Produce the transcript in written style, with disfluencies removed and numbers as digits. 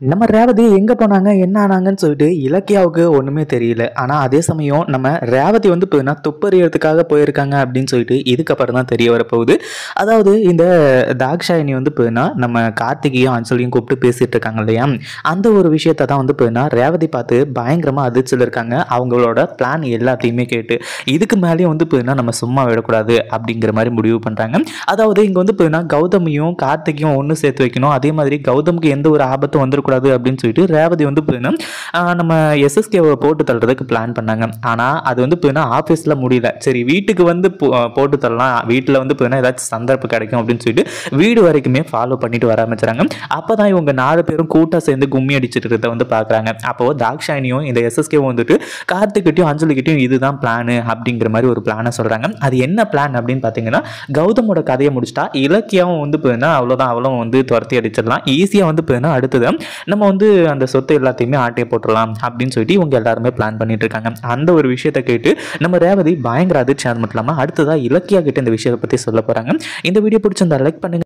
நம்ம ரேவதி எங்கே போனாங்க என்ன ஆனாங்கன்னு சொல்லிட்டு இலக்கியாவுக்கு ஒன்றுமே தெரியல. ஆனால் அதே சமயம் நம்ம ரேவதி வந்து பார்த்தீங்கன்னா துப்பறியறதுக்காக போயிருக்காங்க அப்படின்னு சொல்லிட்டு இதுக்கப்புறம் தான் தெரிய வரப்போகுது. அதாவது இந்த தாக்ஷாயினி வந்து பார்த்தீங்கன்னா நம்ம கார்த்திகையும் அஞ்சலியும் கூப்பிட்டு பேசிட்டு இருக்காங்க இல்லையா, அந்த ஒரு விஷயத்தை தான் வந்து பார்த்தீங்கன்னா ரேவதி பார்த்து பயங்கரமாக அதிர்ச்சியில் இருக்காங்க. அவங்களோட பிளான் எல்லாத்தையுமே கேட்டு இதுக்கு மேலேயும் வந்து பார்த்தீங்கன்னா நம்ம சும்மா விடக்கூடாது அப்படிங்கிற மாதிரி முடிவு பண்ணுறாங்க. அதாவது இங்கே வந்து பார்த்தீங்கன்னா கௌதமியும் கார்த்திகையும் ஒன்று சேர்த்து வைக்கணும். அதே மாதிரி கௌதமுக்கு எந்த ஒரு ஆபத்தும் வந்துருக்கூடாது அப்படின்னு சொல்லிட்டு ரேவதி வந்து நம்ம எஸ்எஸ்கேவை போட்டு தள்ளுறதுக்கு பிளான் பண்ணாங்க. ஆனால் அது வந்து ஆஃபீஸில் முடியல. சரி வீட்டுக்கு வந்து போட்டு தள்ளலாம், வீட்டில் வந்து ஏதாச்சும் சந்தர்ப்பம் கிடைக்கும் அப்படின்னு சொல்லிட்டு வீடு வரைக்குமே ஃபாலோ பண்ணிட்டு வர ஆரம்பிச்சாங்க. அப்போ தான் இவங்க 4 பேரும் கூட்டாக சேர்ந்து கும்மி அடிச்சுட்டு இருக்கிறத வந்து பார்க்குறாங்க. அப்போது தாக்ஷாயினியும் இந்த எஸ்எஸ்கேவும் வந்துட்டு கார்த்திகிட்டையும் அஞ்சலிக்கிட்டையும் இதுதான் பிளானு அப்படிங்கிற மாதிரி ஒரு பிளானை சொல்கிறாங்க. அது என்ன பிளான் அப்படின்னு பார்த்தீங்கன்னா, கௌதமோட கதையை முடிச்சிட்டா இலக்கியாவும் வந்து அவ்வளோதான், அவளும் வந்து துரத்தி அடிச்சிடலாம் ஈஸியாக வந்து அடுத்தது நம்ம வந்து அந்த சொத்து எல்லாத்தையுமே ஆட்டையை போட்டுடலாம் அப்படின்னு சொல்லிட்டு இவங்க எல்லாருமே பிளான் பண்ணிட்டு இருக்காங்க. அந்த ஒரு விஷயத்தை கேட்டு நம்ம ரேவதி பயங்கர அதிர்ச்சி. அது மட்டும் இல்லாமல் அடுத்ததாக இலக்கியா கிட்ட இந்த விஷயத்தை பற்றி சொல்ல போகிறாங்க. இந்த வீடியோ பிடிச்சிருந்தா லைக் பண்ணுங்க.